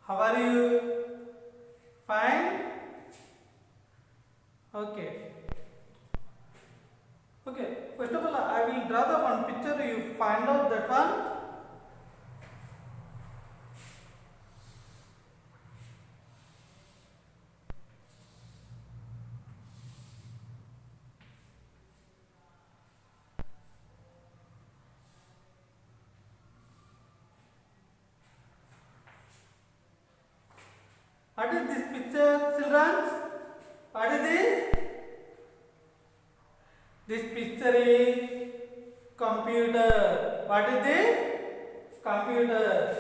How are you? Fine? Okay. Okay. First of all, I will draw the one picture. You find out that one. What is this picture, children? What is this? This picture is computer. What is this? Computer.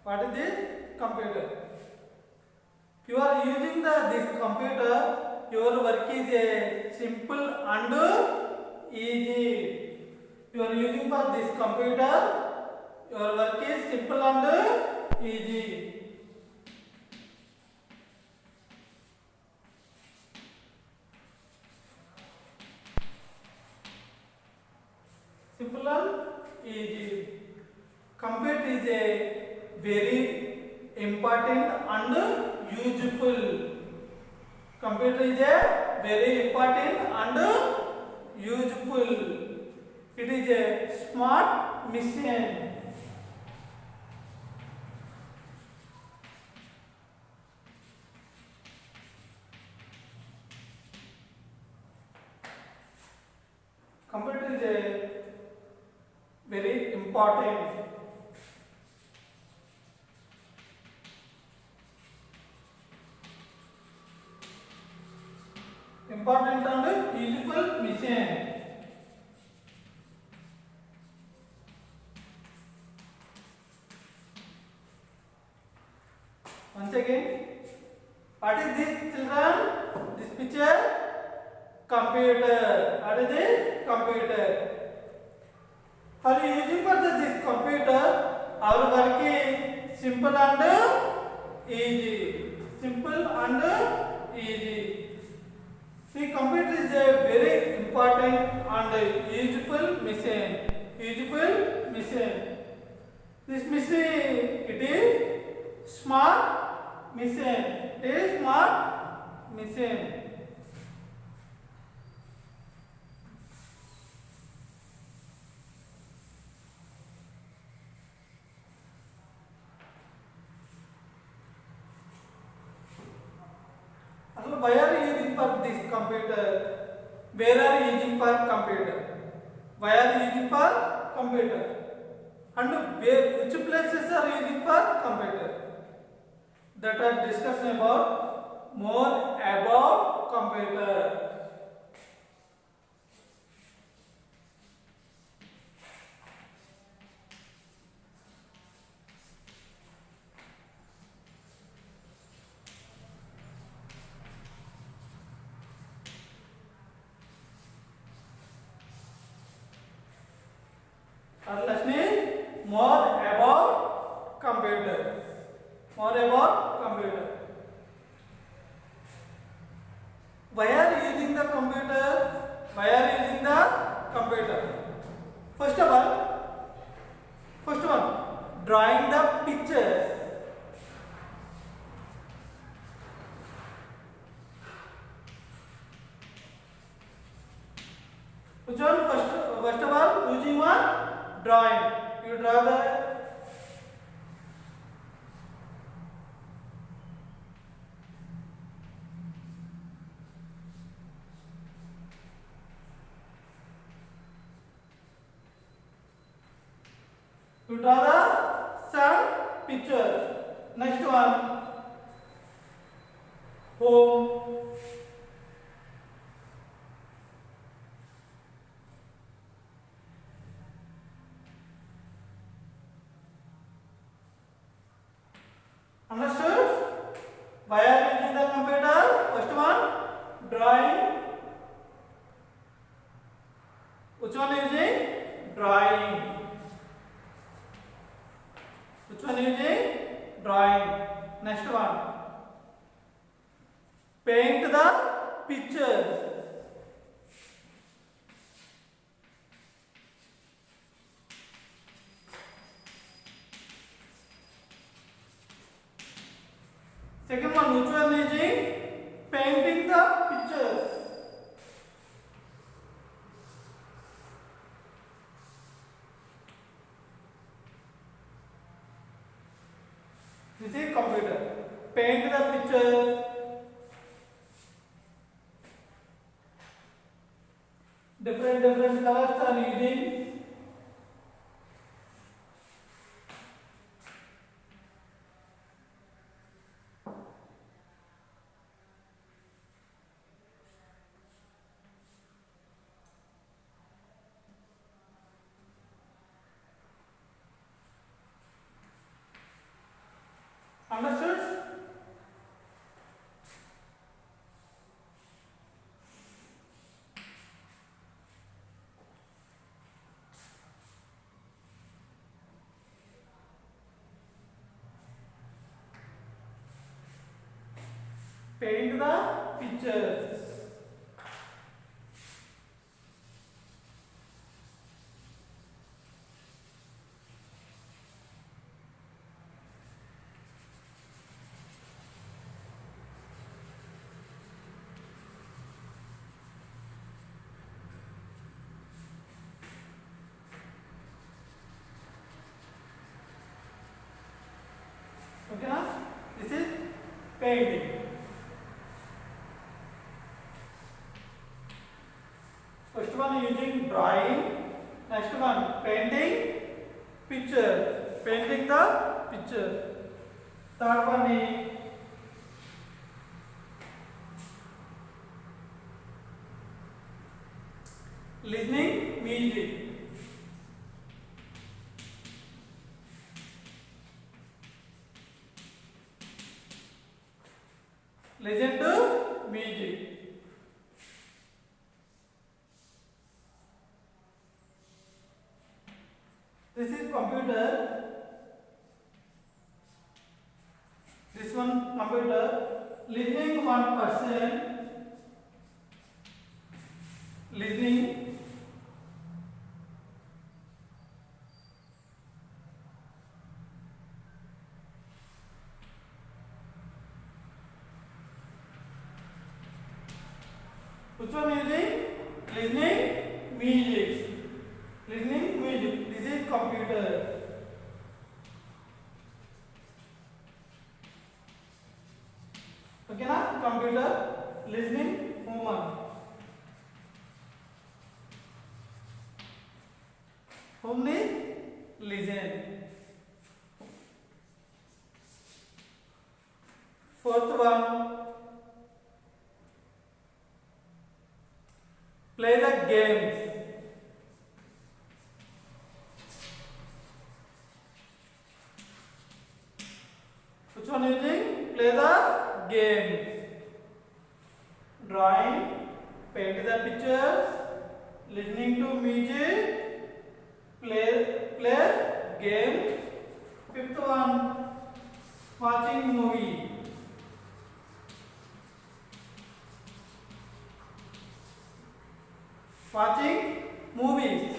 What is this? Computer. You are using this computer. Your work is a simple and easy. You are using for this computer. Your work is simple and easy. Simple and easy. Computer is a very important and useful. Computer is a very important and useful. It is a smart machine. Computer is a very important. Important and useful machine. Once again, what is this, children? This picture? Computer. What is this? Computer. Are you using for this computer? Our work is simple and easy. Simple and easy. See, computer is a very important and useful machine. Useful machine. This machine, it is smart machine. It is smart machine. Why are you using for this computer? Where are you using for computer? Why are you using for computer? And where, which places are you using for computer? That are discussing about more about computer. Are listening? More about computer. More about computer. Why are you using the computer? Why are you using the computer? First of all, drawing the pictures. Which one? First of all, using one drawing. You draw the some pictures. Next one, home. Understood? Why are you using the computer? First one, drawing. Which one is using? Drawing. Which one is using? Drawing. Next one, paint the pictures. Second one, which one is painting the pictures. This is computer. Paint the picture. Different colors are using. Understood? Paint the pictures. Okay, now this is painting. First one using drawing. Next one painting picture. Painting the picture. Third one is listening music. Listen to music. This is computer. This one computer. Listening one person. Listening. Which one using? Listening music. Listening music. This is computer. Okay, na? Computer. Listening human. Only listen. Fourth one. Play the games. Which one using? Play the games. Drawing, paint the pictures, listening to music, play games. Fifth one, watching movie. Watching movies.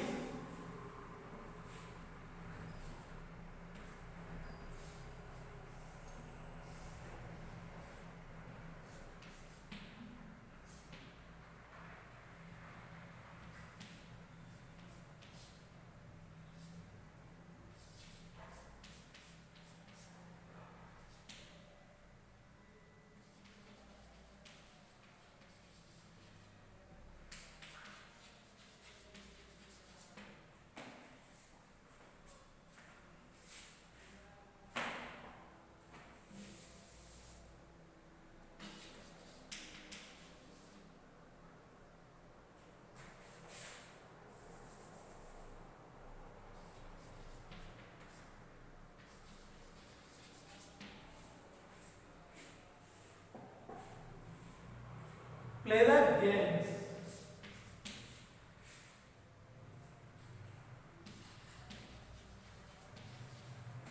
Play the games.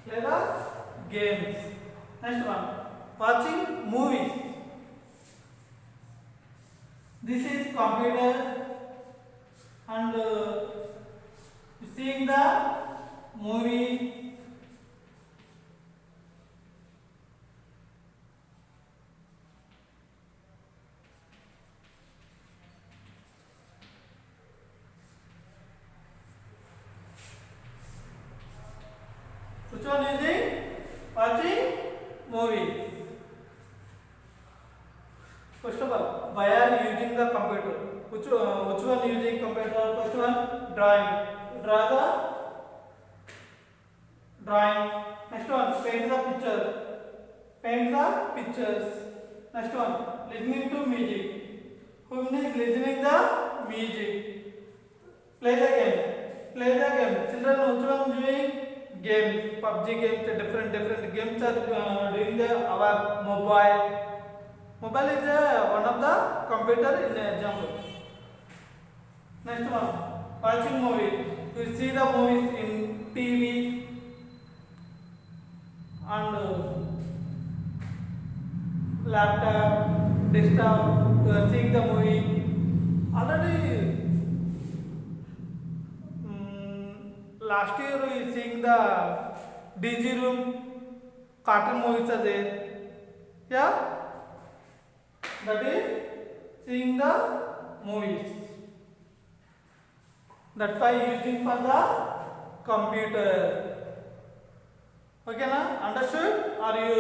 Play the games. Next one, watching movies. This is computer and seeing the movie. Which one using? Watching movie. First of all, why are you using the computer? Which one using computer? First one, drawing. Draw the drawing. Next one, paint the picture. Paint the pictures. Next one, listening to music. Whom is listening the music? Play the game. Play the game. Children, which one doing? Game. PUBG games. Different games are doing the our mobile. Mobile is one of the computer in example. Next one, watching movie. You see the movies in TV and laptop, desktop. You are seeing the movie. Already last year we seeing the DG room cartoon movies are there. Yeah. That is seeing the movies. That's why using for the computer. Okay na? Understood? Are you?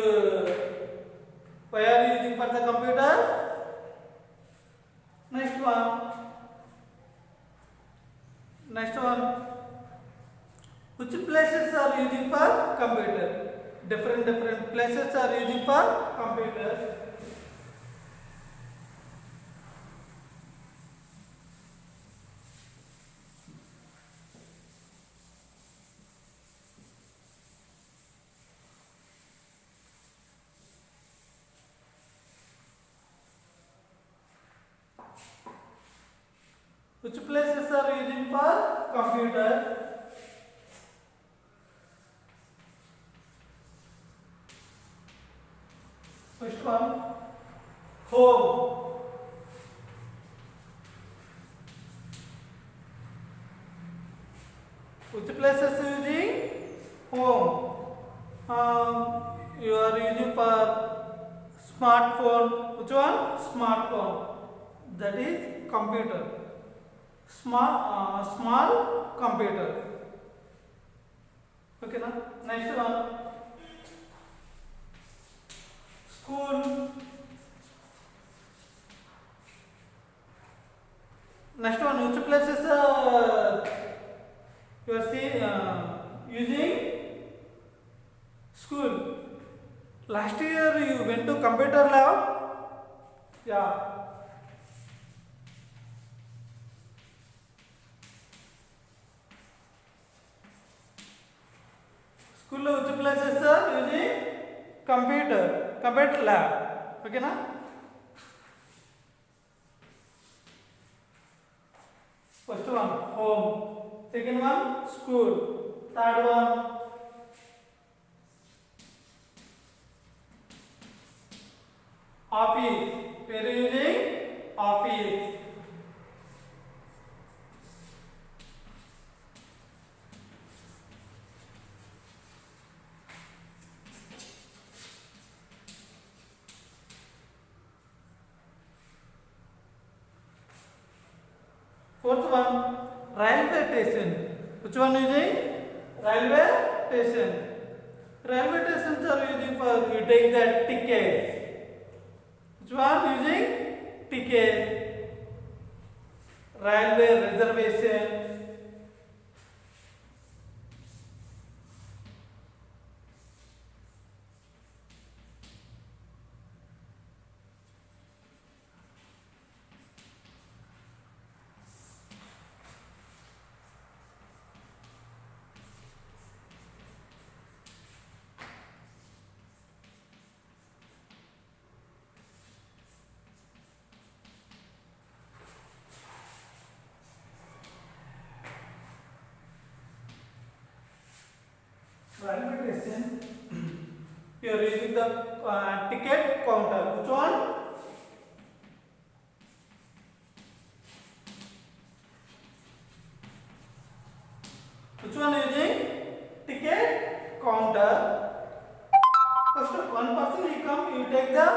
Why are you using for the computer? Next one. Which places are using for computer? Different places are using for computer. Which places are using for computer? First one, home. Which places are using? Home. You are using for smartphone. Which one? Smartphone. That is computer. Small computer. Okay na? Next one, school. Next one, which places you are using? School. Last year you went to computer lab. Yeah. School which places are using computer lab. Okay na? First one, home. Second one, school. Third one, office. Where are you using? Office. Fourth one, railway station. Which one using? Railway station. Railway stations are using for you take the tickets. Which one using? Ticket. Railway reservation. Railway station. You are using the ticket counter. Which one? Which one using? Ticket counter. First, one person will come, you take the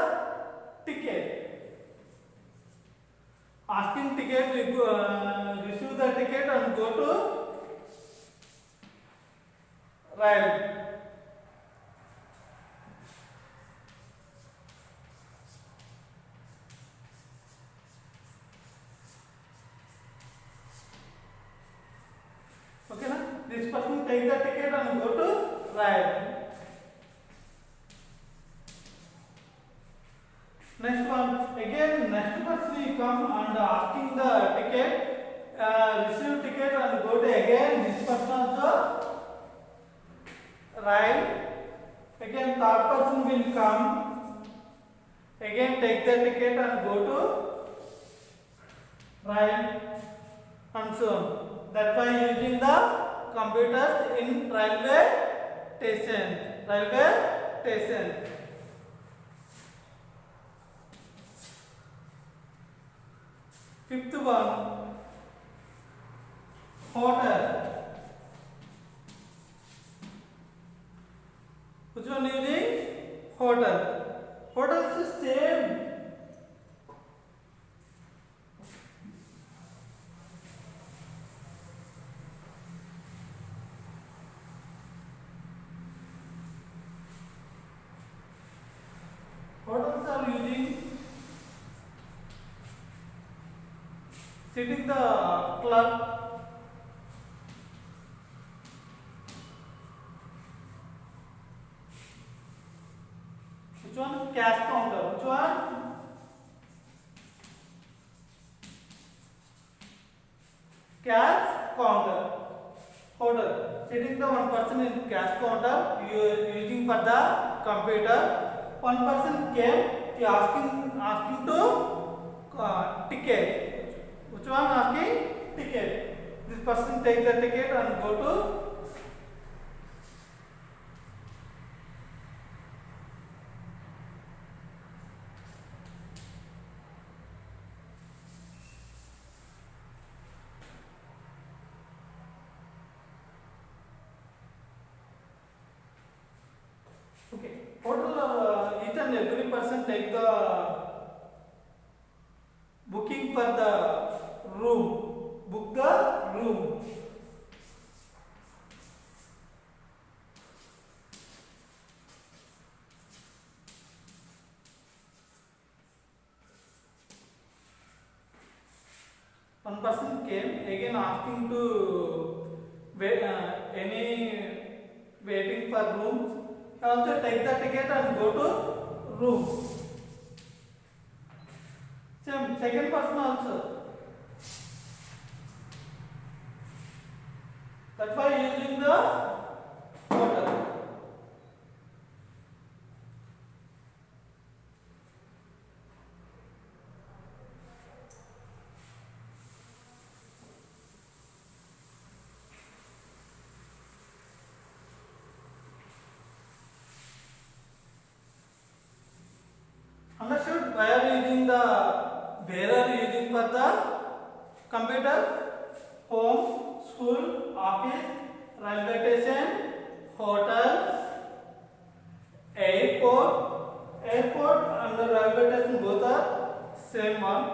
ticket. Asking ticket, you receive the ticket and go to rail. this person take the ticket and go to ride. Next one, again next person will come and asking the ticket, receive ticket and go to again this person also ride. Again third person will come, again take the ticket and go to ride, and so on. That's why using the computers in railway station. Fifth one, hotel. Which one using? Hotel. Hotel is the same. Hotels are using sitting the clerk. Which one? Cash counter. Which one? Cash counter. Hotel. Sitting the one person in cash counter, you using for the computer. One person came, he asking to ticket. Which one asking? Ticket. This person take the ticket and go to okay. Total each and every person take the booking for the room. Book the room. One person came again asking to wait, any waiting for rooms. Also take the ticket and go to room. Same second person also. That's why using the hotel. Understood? Why are you using the, where are you using for the computer? Home, school, office, railway station, hotel, airport and the railway station both are same one.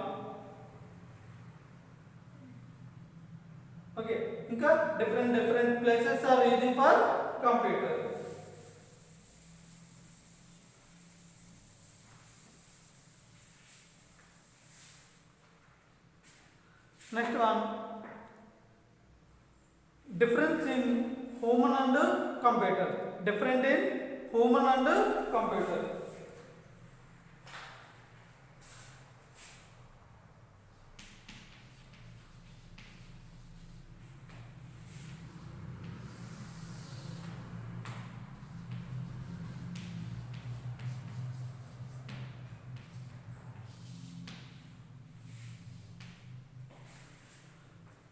Okay, ఇంకా different places are using for computer. Next one, difference in human and computer. Different in human and computer.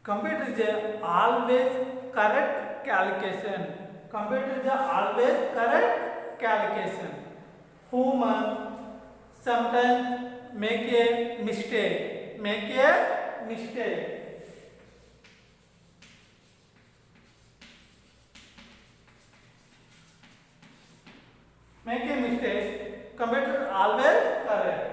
Computer is a always correct calculation. Computer is a always correct calculation. Human sometimes make a mistake. Make a mistake. Make a mistake. Computer always correct.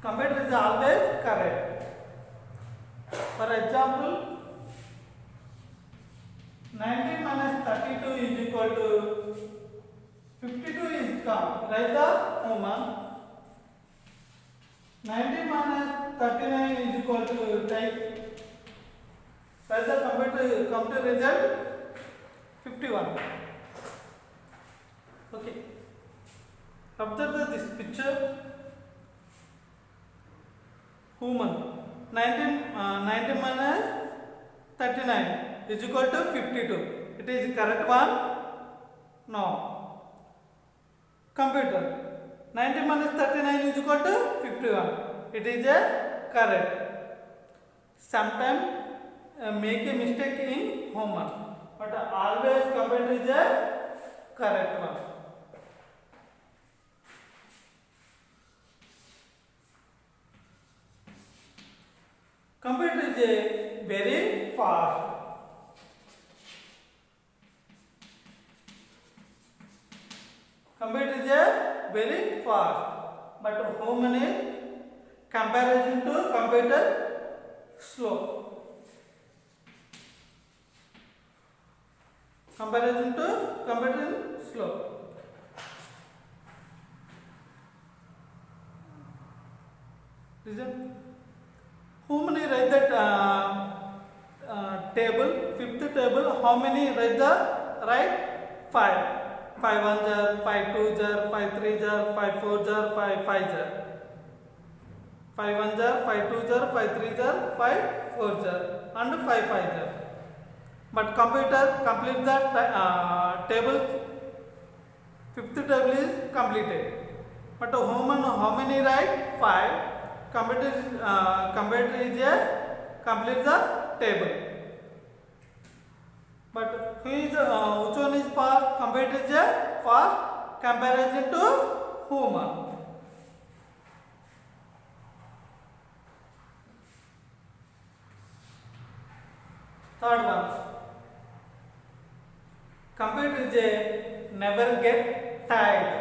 Computer is always correct. For example, 19 minus 32 is equal to 52 is come. Write the homework. 19 minus 39 is equal to type. Write the computer result 51. Okay. Observe this picture. Human. 19 minus 39 is equal to 52. It is correct one? No. Computer. 19 minus 39 is equal to 51. It is a correct. Sometimes make a mistake in homework, but always computer is a correct one. Computer is a very fast. Computer is a very fast, but human is comparison to computer slow. Comparison to computer slow. Listen. How many write that table? Fifth table. How many write the right? 5. 5 1 jar, 5 2 jar, 5 3 jar, 5 4 jar, 5 5 jar. 5 1 jar, 5 2 jar, 5 3 jar, 5 4 jar, and 5 5 jar. But computer complete that table. Fifth table is completed. But human how many write? 5. Computer is a complete the table. But which one is fast? Computer is a fast comparison to human. Third one. Computer is a never get tired.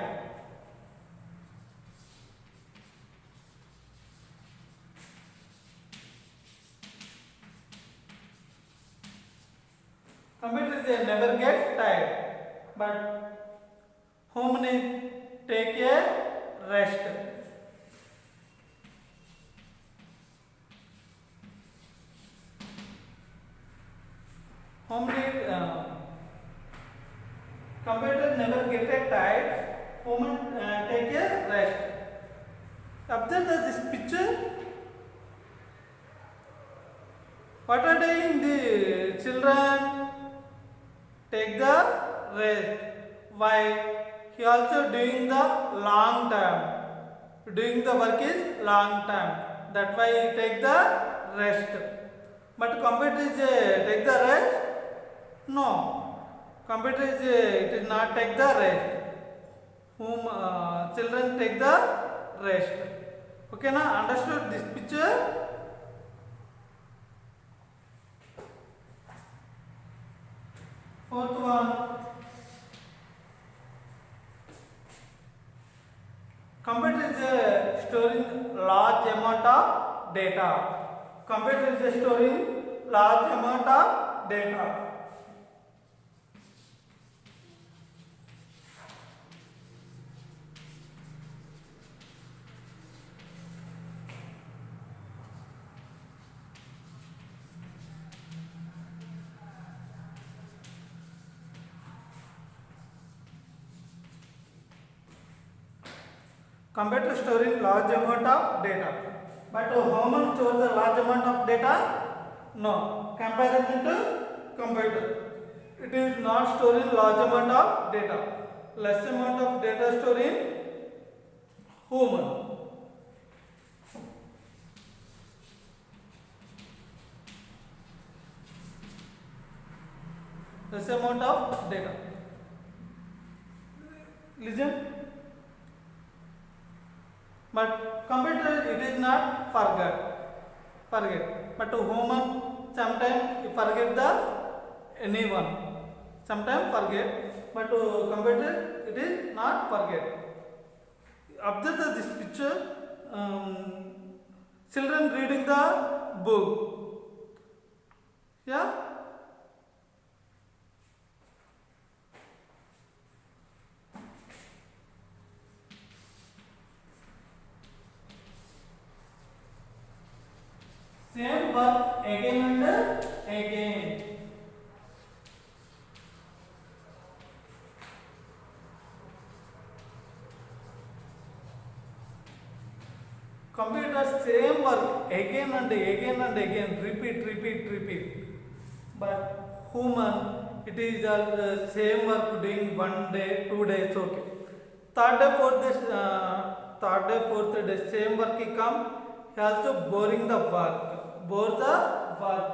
Computer is a never get tired, but human take a rest. Computer never get a tired, human take a rest. Observe this picture. What are doing the children? Take the rest. Why? He also doing the long time. Doing the work is long time. That's why he take the rest. But computer is take the rest? No. Computer is it is not take the rest. Children take the rest. Okay, now understood this picture? Fourth one. Computer is storing large amount of data. Computer is storing large amount of data. Computer storing large amount of data. But human stores the large amount of data? No. Comparison to computer. It is not storing large amount of data. Less amount of data storing human. Less amount of data. Listen. But computer it is not forget. But human sometimes forget the anyone. Sometimes forget. But computer it is not forget. Observe this picture. Children reading the book. Yeah. same work again and again. Computer same work again and again and again, repeat. But human, it is the same work doing 1 day, 2 days, okay. Third day, fourth day, same work he come. He also boring the work. Bore the work.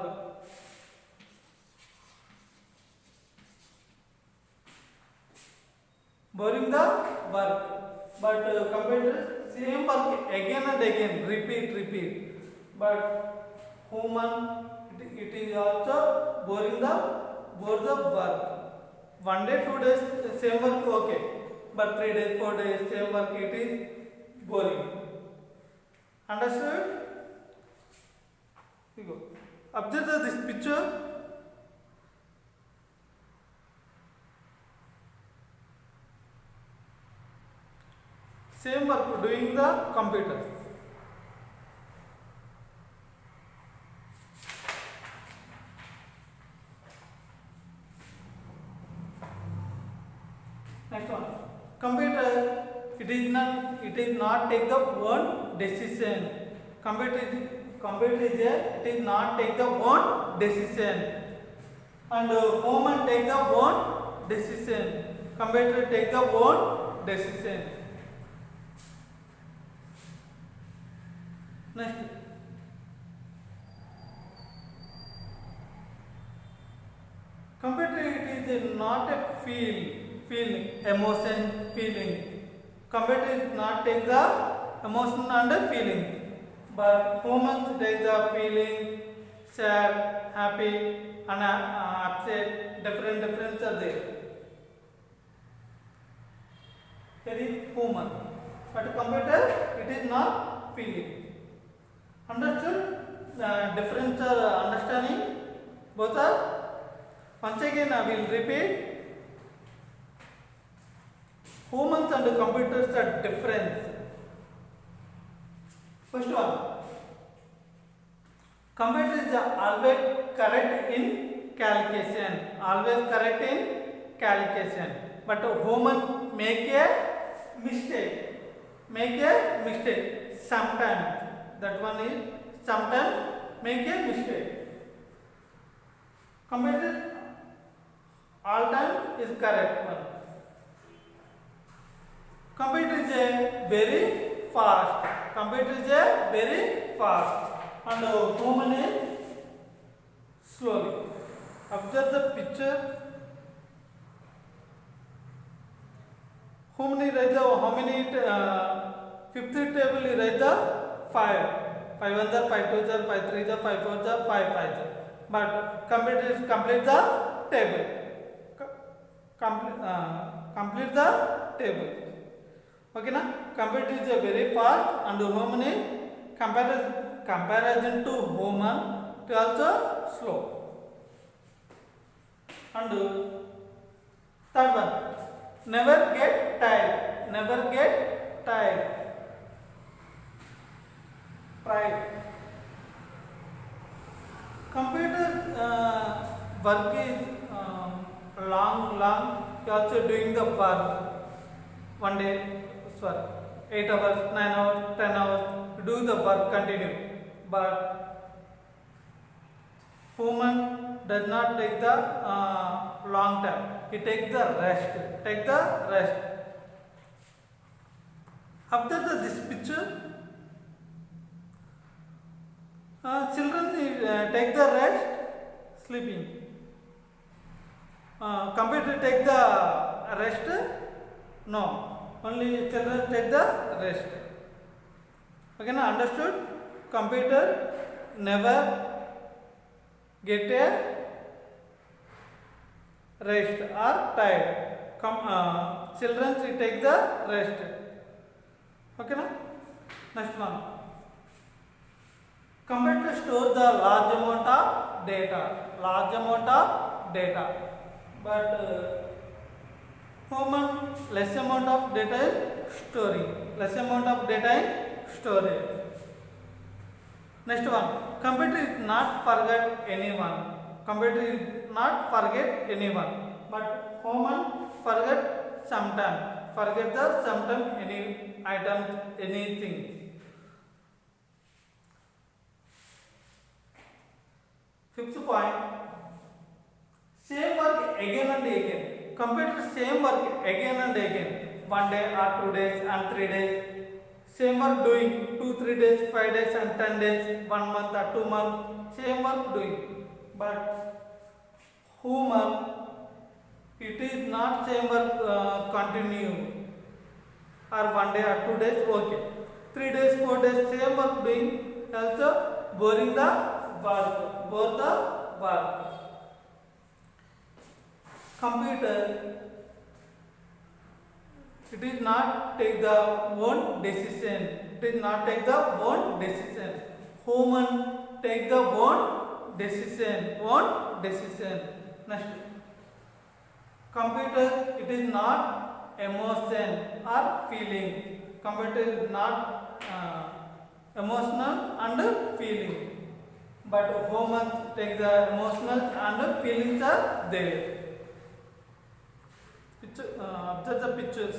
Boring the work. But computer same work again and again, repeat. But human, it is also bore the work. 1 day, 2 days, same work, okay. But 3 days, 4 days, same work, it is boring. Understood? You go. Observe this picture. Same work doing the computer. Next one. Computer, it is not take the one decision. Computer it is not take the one decision. And human take the one decision. Computer take the one decision. Next. Computer, it is not a emotion, feeling. Computer is not take the emotion and the feeling. But humans take the feeling, sad, happy, and upset, different are there. That is human. But computer, it is not feeling. Understood? Difference are understanding? Both are? Once again I will repeat. Humans and computers are different. First one. Computer is always correct in calculation. But human make a mistake. Sometimes. That one is sometimes make a mistake. Computer all time is correct one. Computer is very fast. And human is slowly. Observe the picture. Human is write how many? Fifth table is write the 5. 5 1 5 2 5 3 5 4 5 5. But computer is complete the table. Complete the table. Okay na? Computer is very fast and human is comparison to human it also slow. And third one, never get tired. Pride. Computer work is long. You also doing the work. 1 day, 8 hours, 9 hours, 10 hours. Do the work continue. But human does not take the long time. He takes the rest. After this picture, children take the rest, sleeping. Computer take the rest? No. Only children take the rest. Okay, now understood? Computer never get a rest or tired. Children take the rest. Okay, now next one. Computer store the large amount of data. But human less amount of data is storing. Next one, computer is not forget anyone. Computer is not forget anyone, but human forget sometime. Forget the sometime any item, anything. Fifth point, same work again and again. Computer same work again and again. 1 day or 2 days and 3 days. Same work doing 2, 3 days, 5 days and 10 days, 1 month or 2 months. Same work doing. But human, it is not same work continue. Or 1 day or 2 days, okay. 3 days, 4 days, same work doing. Also boring the work. Bore the work. Computer, it is not take the own decision. It is not take the own decision. Human take the own decision. Own decision. Next, computer, it is not emotion or feeling. Computer is not emotional and feeling. But human take the emotional and feelings are there. Observe the pictures.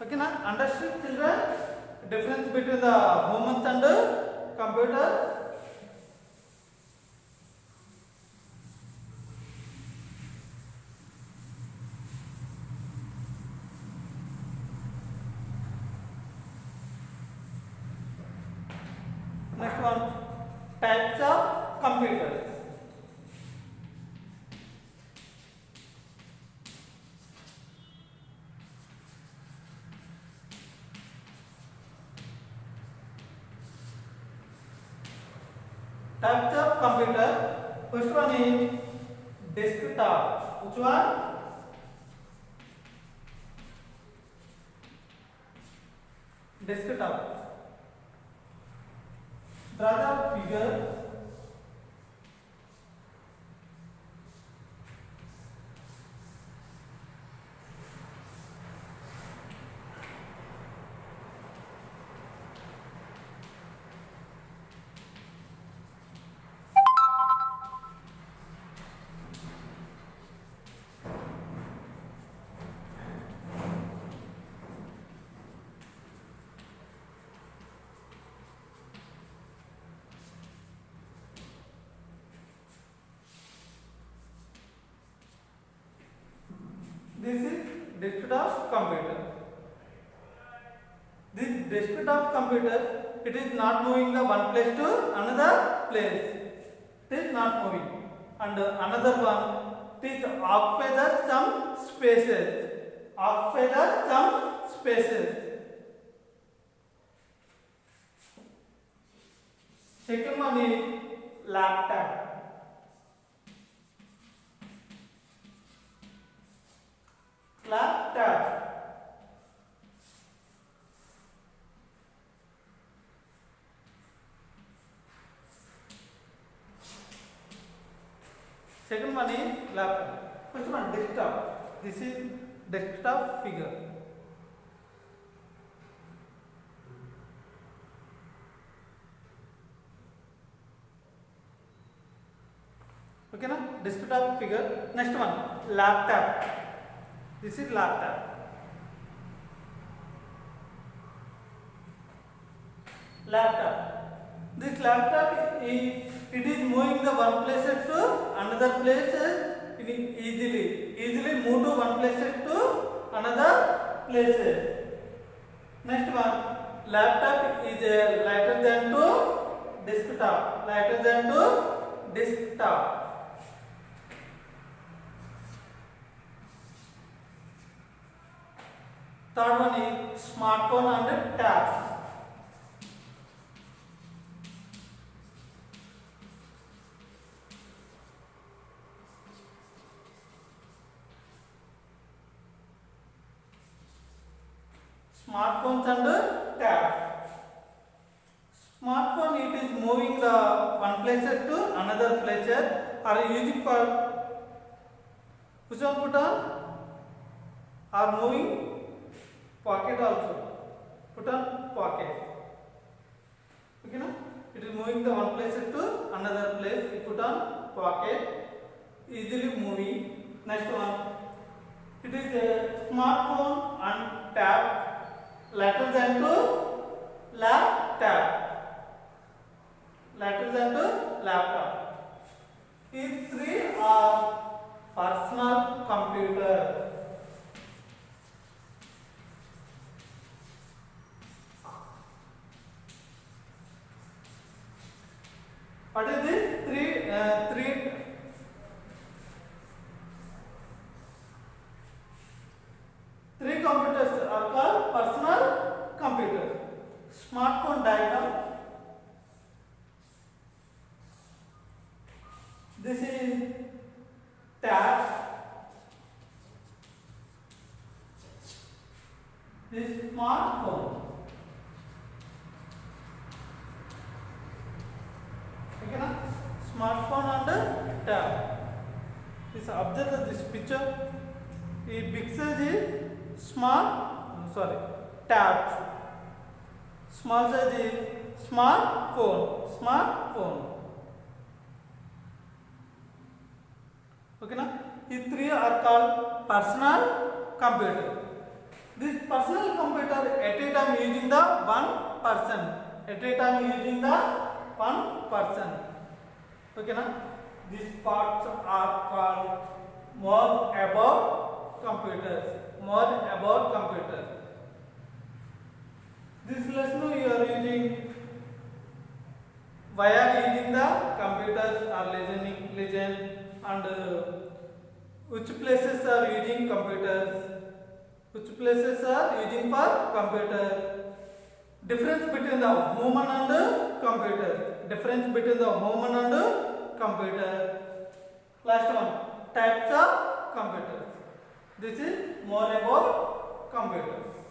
Okay, now understand children difference between the humans and computer. Next one, types of computers. Types of computer. First one is desktop. Which one? Desktop. Draw the figure. This is desktop computer. This desktop computer, it is not moving the one place to another place. It is not moving. And another one, it is occupy the some spaces. Occupy the some spaces. Second one is laptop. Laptop. Second one is laptop. First one desktop. This is desktop figure. Okay, na? Desktop figure. Next one, laptop. This is laptop. Laptop. This laptop is moving the one place to another place easily. Easily move to one place to another places. Next one, laptop is lighter than to desktop. Lighter than to desktop. Third one is smartphone and tabs. Smartphones and tabs. Smartphone, it is moving the one place to another place. Are using for which one put on? are moving pocket also. Put on pocket. Okay, na? It is moving the one place to another place. You put on pocket. Easily moving. Next one. It is a smartphone and tab. Letters and to laptop. Letters and to laptop. These three are personal computer. What is this? Three computers are called personal computers. Smartphone diagram. This is tab. This is smartphone. Okay, na? Smartphone and tab. This observe this picture. The big size is tab. Small size is smartphone. Okay, na? These three are called personal computer. This personal computer at a time using the one person. Okay, na? These parts are called more about computers. This lesson you are using via using the computers or legend and which places are using computers, which places are using for computer. Difference between the human and computer. Last one, types of computers. This is more about computers.